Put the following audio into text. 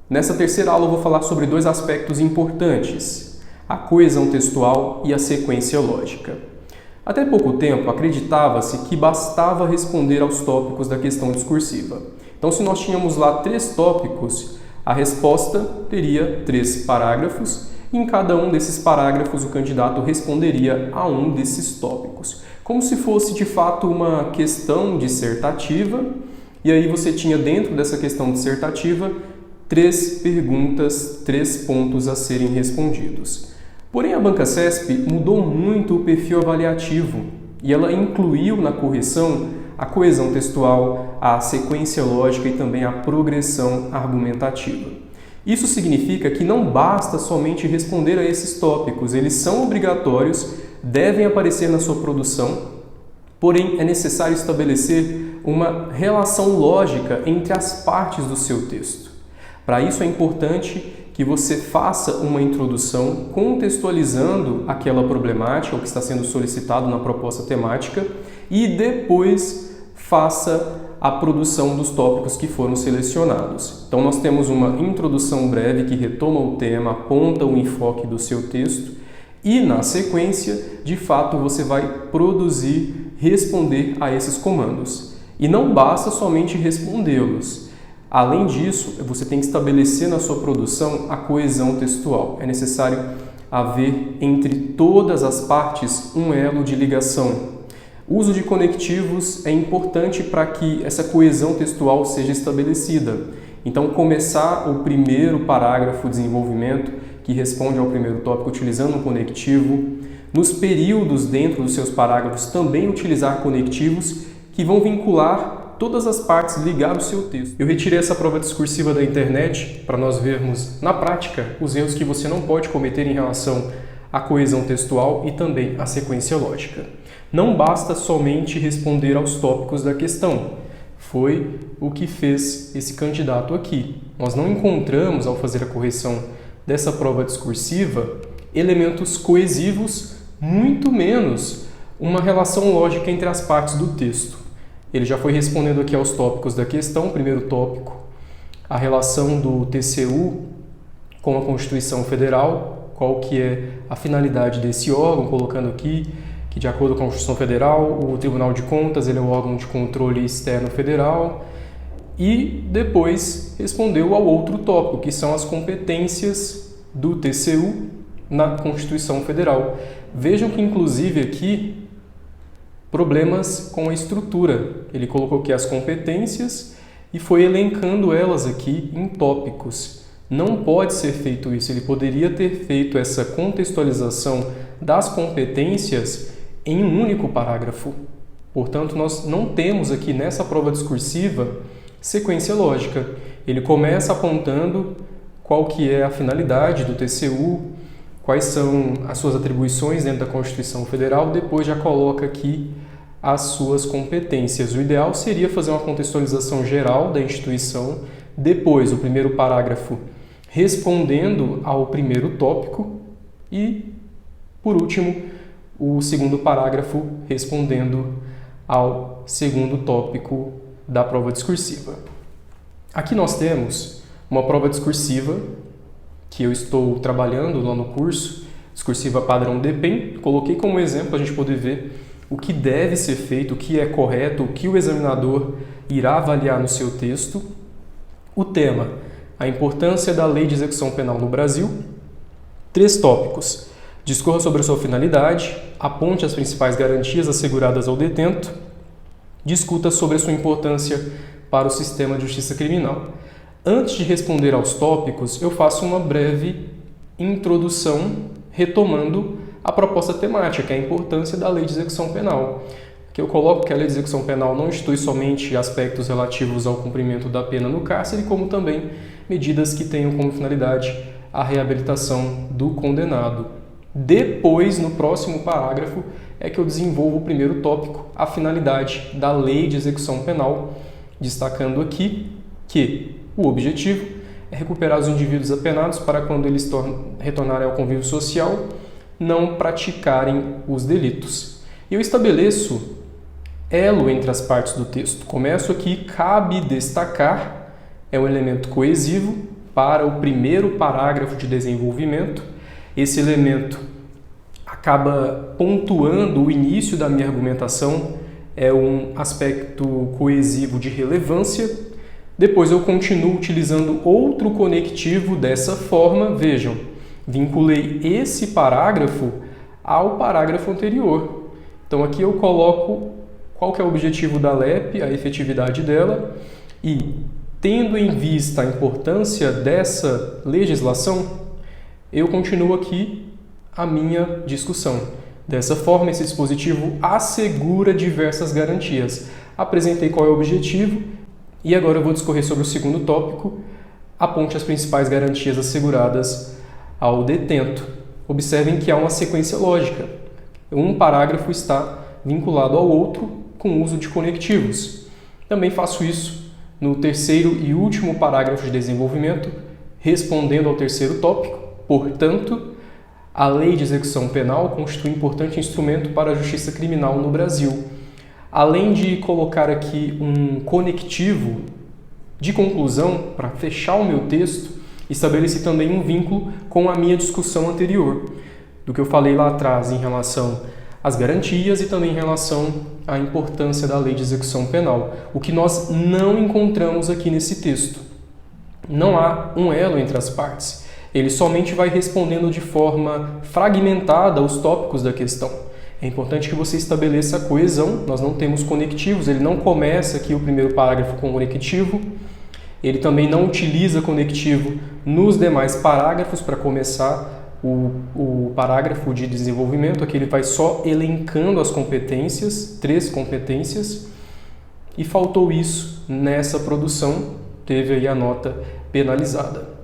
Nessa terceira aula eu vou falar sobre dois aspectos importantes: a coesão textual e a sequência lógica. Até pouco tempo acreditava-se que bastava responder aos tópicos da questão discursiva. Então, se nós tínhamos lá 3 tópicos, a resposta teria 3 parágrafos e em cada um desses parágrafos o candidato responderia a um desses tópicos, como se fosse de fato uma questão dissertativa, e aí você tinha dentro dessa questão dissertativa 3 perguntas, 3 pontos a serem respondidos. Porém, a Banca CESP mudou muito o perfil avaliativo e ela incluiu na correção a coesão textual, a sequência lógica e também a progressão argumentativa. Isso significa que não basta somente responder a esses tópicos, eles são obrigatórios, devem aparecer na sua produção, porém é necessário estabelecer uma relação lógica entre as partes do seu texto. Para isso é importante que você faça uma introdução contextualizando aquela problemática, o que está sendo solicitado na proposta temática, e depois faça a produção dos tópicos que foram selecionados. Então nós temos uma introdução breve que retoma o tema, aponta o enfoque do seu texto e na sequência, de fato, você vai responder a esses comandos. E não basta somente respondê-los. Além disso, você tem que estabelecer na sua produção a coesão textual. É necessário haver entre todas as partes um elo de ligação. O uso de conectivos é importante para que essa coesão textual seja estabelecida. Então, começar o primeiro parágrafo de desenvolvimento, que responde ao primeiro tópico, utilizando um conectivo. Nos períodos dentro dos seus parágrafos, também utilizar conectivos que vão vincular todas as partes, ligar o seu texto. Eu retirei essa prova discursiva da internet para nós vermos na prática os erros que você não pode cometer em relação à coesão textual e também à sequência lógica. Não basta somente responder aos tópicos da questão. Foi o que fez esse candidato aqui. Nós não encontramos, ao fazer a correção dessa prova discursiva, elementos coesivos, muito menos uma relação lógica entre as partes do texto. Ele já foi respondendo aqui aos tópicos da questão. Primeiro tópico, a relação do TCU com a Constituição Federal, qual que é a finalidade desse órgão, colocando aqui que, de acordo com a Constituição Federal, o Tribunal de Contas ele é o órgão de controle externo federal, e depois respondeu ao outro tópico, que são as competências do TCU na Constituição Federal. Vejam que, inclusive, aqui problemas com a estrutura. Ele colocou aqui as competências e foi elencando elas aqui em tópicos. Não pode ser feito isso. Ele poderia ter feito essa contextualização das competências em um único parágrafo. Portanto, nós não temos aqui nessa prova discursiva sequência lógica. Ele começa apontando qual que é a finalidade do TCU, quais são as suas atribuições dentro da Constituição Federal, depois já coloca aqui as suas competências. O ideal seria fazer uma contextualização geral da instituição, depois o primeiro parágrafo respondendo ao primeiro tópico e, por último, o segundo parágrafo respondendo ao segundo tópico da prova discursiva. Aqui nós temos uma prova discursiva que eu estou trabalhando lá no curso, discursiva padrão DPEM. Coloquei como exemplo para a gente poder ver o que deve ser feito, o que é correto, o que o examinador irá avaliar no seu texto. O tema, a importância da Lei de Execução Penal no Brasil. 3 tópicos. Discorra sobre a sua finalidade, aponte as principais garantias asseguradas ao detento, discuta sobre a sua importância para o sistema de justiça criminal. Antes de responder aos tópicos, eu faço uma breve introdução retomando a proposta temática, que é a importância da Lei de Execução Penal. Que eu coloco que a Lei de Execução Penal não institui somente aspectos relativos ao cumprimento da pena no cárcere, como também medidas que tenham como finalidade a reabilitação do condenado. Depois, no próximo parágrafo, é que eu desenvolvo o primeiro tópico, a finalidade da Lei de Execução Penal, destacando aqui que o objetivo é recuperar os indivíduos apenados para, quando eles retornarem ao convívio social, não praticarem os delitos. Eu estabeleço elo entre as partes do texto. Começo aqui, cabe destacar, é um elemento coesivo, para o primeiro parágrafo de desenvolvimento. Esse elemento acaba pontuando o início da minha argumentação, é um aspecto coesivo de relevância. Depois eu continuo utilizando outro conectivo dessa forma. Vejam, vinculei esse parágrafo ao parágrafo anterior. Então aqui eu coloco qual que é o objetivo da LEP, a efetividade dela, e tendo em vista a importância dessa legislação, eu continuo aqui a minha discussão. Dessa forma, esse dispositivo assegura diversas garantias. Apresentei qual é o objetivo e agora eu vou discorrer sobre o segundo tópico, aponte as principais garantias asseguradas ao detento. Observem que há uma sequência lógica. Um parágrafo está vinculado ao outro com o uso de conectivos. Também faço isso no terceiro e último parágrafo de desenvolvimento, respondendo ao terceiro tópico. Portanto, a Lei de Execução Penal constitui um importante instrumento para a justiça criminal no Brasil. Além de colocar aqui um conectivo de conclusão para fechar o meu texto, estabeleci também um vínculo com a minha discussão anterior, do que eu falei lá atrás em relação às garantias e também em relação à importância da Lei de Execução Penal, o que nós não encontramos aqui nesse texto. Não há um elo entre as partes. Ele somente vai respondendo de forma fragmentada os tópicos da questão. É importante que você estabeleça a coesão, nós não temos conectivos, ele não começa aqui o primeiro parágrafo com conectivo, ele também não utiliza conectivo nos demais parágrafos para começar o parágrafo de desenvolvimento, aqui ele vai só elencando as competências, 3 competências, e faltou isso nessa produção, teve aí a nota penalizada.